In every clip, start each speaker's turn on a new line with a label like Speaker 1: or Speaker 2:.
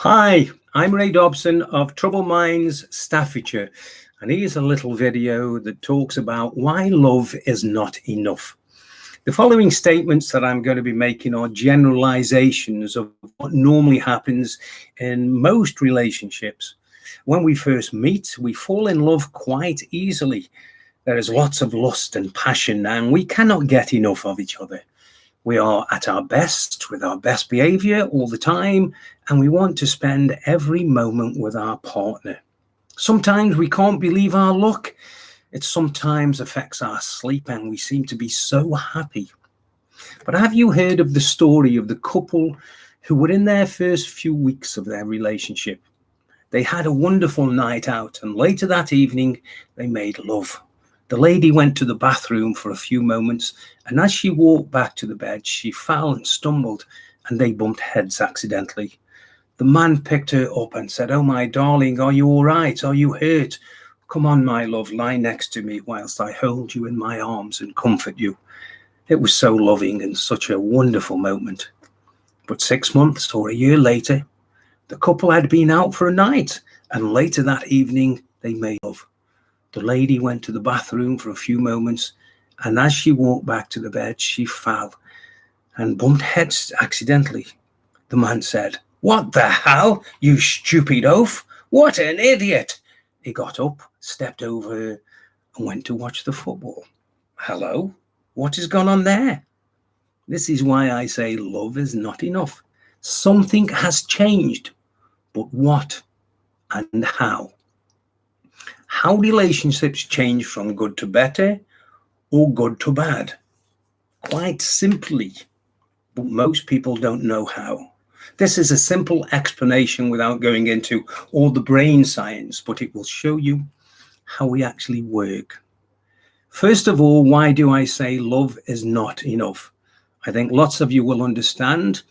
Speaker 1: Hi, I'm Ray Dobson of Trouble Minds, Staffordshire, and here's a little video that talks about why love is not enough. The following statements that I'm going to be making are generalizations of what normally happens in most relationships. When we first meet, we fall in love quite easily. There is lots of lust and passion, and we cannot get enough of each other. We are at our best with our best behavior all the time, and we want to spend every moment with our partner. Sometimes we can't believe our luck. It sometimes affects our sleep, and we seem to be so happy. But have you heard of the story of the couple who were in their first few weeks of their relationship? They had a wonderful night out, and later that evening, they made love. The lady went to the bathroom for a few moments, and as she walked back to the bed, she fell and stumbled, and they bumped heads accidentally. The man picked her up and said, "Oh, my darling, are you all right? Are you hurt? Come on, my love, lie next to me whilst I hold you in my arms and comfort you." It was so loving and such a wonderful moment. But 6 months or a year later, the couple had been out for a night, and later that evening, they made love. The lady went to the bathroom for a few moments, and as she walked back to the bed, she fell and bumped heads accidentally. The man said, "What the hell, you stupid oaf? What an idiot!" He got up, stepped over her, and went to watch the football. Hello? What has gone on there? This is why I say love is not enough. Something has changed, but what and how? How relationships change from good to better or good to bad? Quite simply, but most people don't know how. This is a simple explanation without going into all the brain science, but it will show you how we actually work. First of all, why do I say love is not enough? I think lots of you will understand,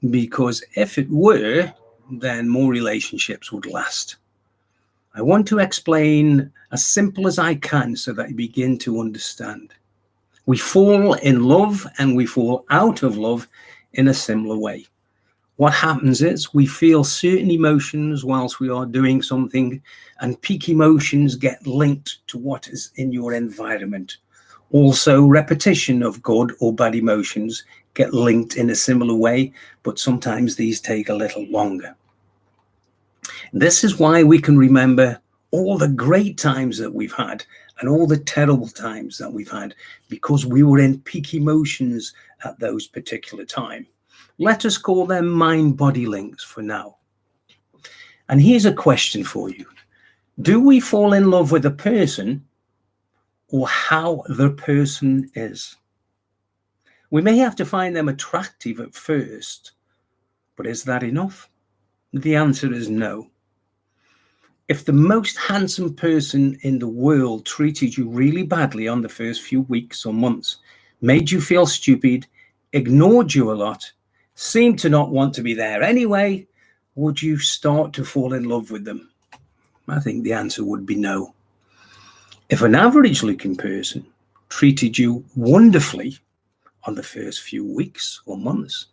Speaker 1: because if it were, then more relationships would last. I want to explain as simple as I can so that you begin to understand. We fall in love and we fall out of love in a similar way. What happens is we feel certain emotions whilst we are doing something, and peak emotions get linked to what is in your environment. Also, repetition of good or bad emotions get linked in a similar way, but sometimes these take a little longer. This is why we can remember all the great times that we've had and all the terrible times that we've had, because we were in peak emotions at those particular times. Let us call them mind-body links for now. And here's a question for you. Do we fall in love with a person or how the person is? We may have to find them attractive at first, but is that enough? The answer is no. If the most handsome person in the world treated you really badly on the first few weeks or months, made you feel stupid, ignored you a lot, seemed to not want to be there anyway, would you start to fall in love with them? I think the answer would be no. If an average looking person treated you wonderfully on the first few weeks or months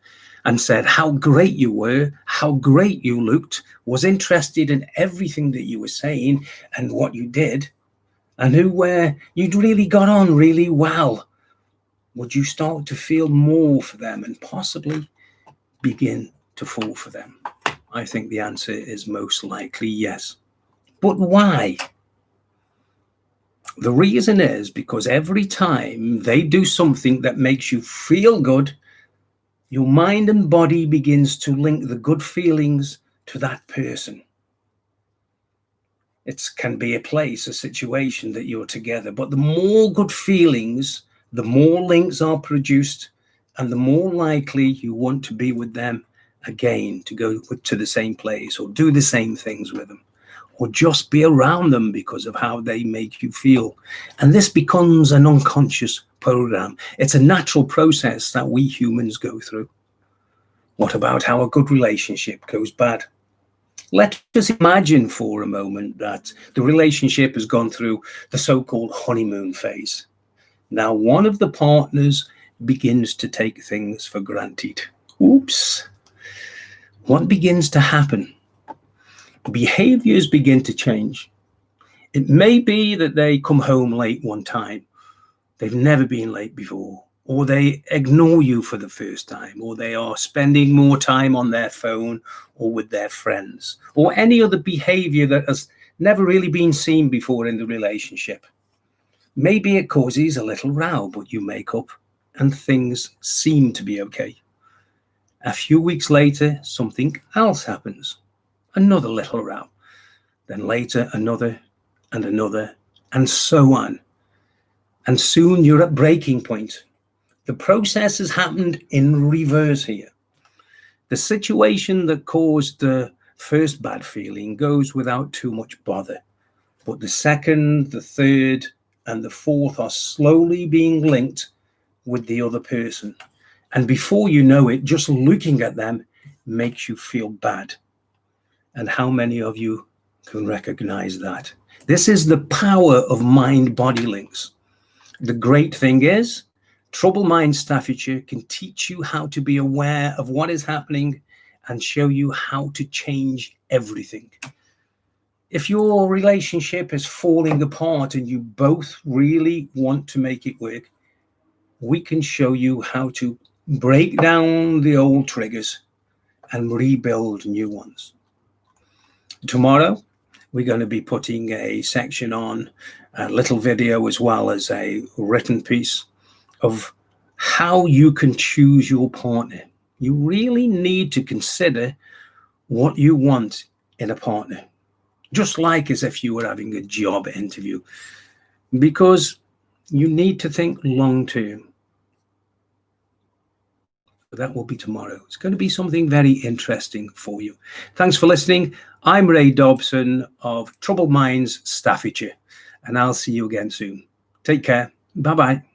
Speaker 1: and said how great you were, how great you looked, was interested in everything that you were saying and what you did, and you'd really got on really well, would you start to feel more for them and possibly begin to fall for them? I think the answer is most likely yes. But why? The reason is because every time they do something that makes you feel good, your mind and body begins to link the good feelings to that person. It can be a place, a situation that you're together, but the more good feelings, the more links are produced, and the more likely you want to be with them again, to go to the same place or do the same things with them, or just be around them because of how they make you feel. And this becomes an unconscious program. It's a natural process that we humans go through. What about how a good relationship goes bad? Let us imagine for a moment that the relationship has gone through the so-called honeymoon phase. Now, one of the partners begins to take things for granted. Oops. What begins to happen? behaviors begin to change. It may be that they come home late one time. They've never been late before, or they ignore you for the first time, or they are spending more time on their phone or with their friends, or any other behavior that has never really been seen before in the relationship. Maybe it causes a little row, but you make up and things seem to be okay. A few weeks later, something else happens. Another little row. Then later, another and another, and so on. And soon you're at breaking point. The process has happened in reverse here. The situation that caused the first bad feeling goes without too much bother. But the second, the third, and the fourth are slowly being linked with the other person. And before you know it, just looking at them makes you feel bad. And how many of you can recognize that? This is the power of mind-body links. The great thing is, Troubled Mind Staffordshire can teach you how to be aware of what is happening and show you how to change everything. If your relationship is falling apart and you both really want to make it work, we can show you how to break down the old triggers and rebuild new ones. Tomorrow, we're going to be putting a section on, a little video as well as a written piece of how you can choose your partner. You really need to consider what you want in a partner, just like as if you were having a job interview, because you need to think long term. That will be tomorrow. It's going to be something very interesting for you. Thanks for listening. I'm Ray Dobson of Troubled Minds Staffordshire, and I'll see you again soon. Take care. Bye-bye.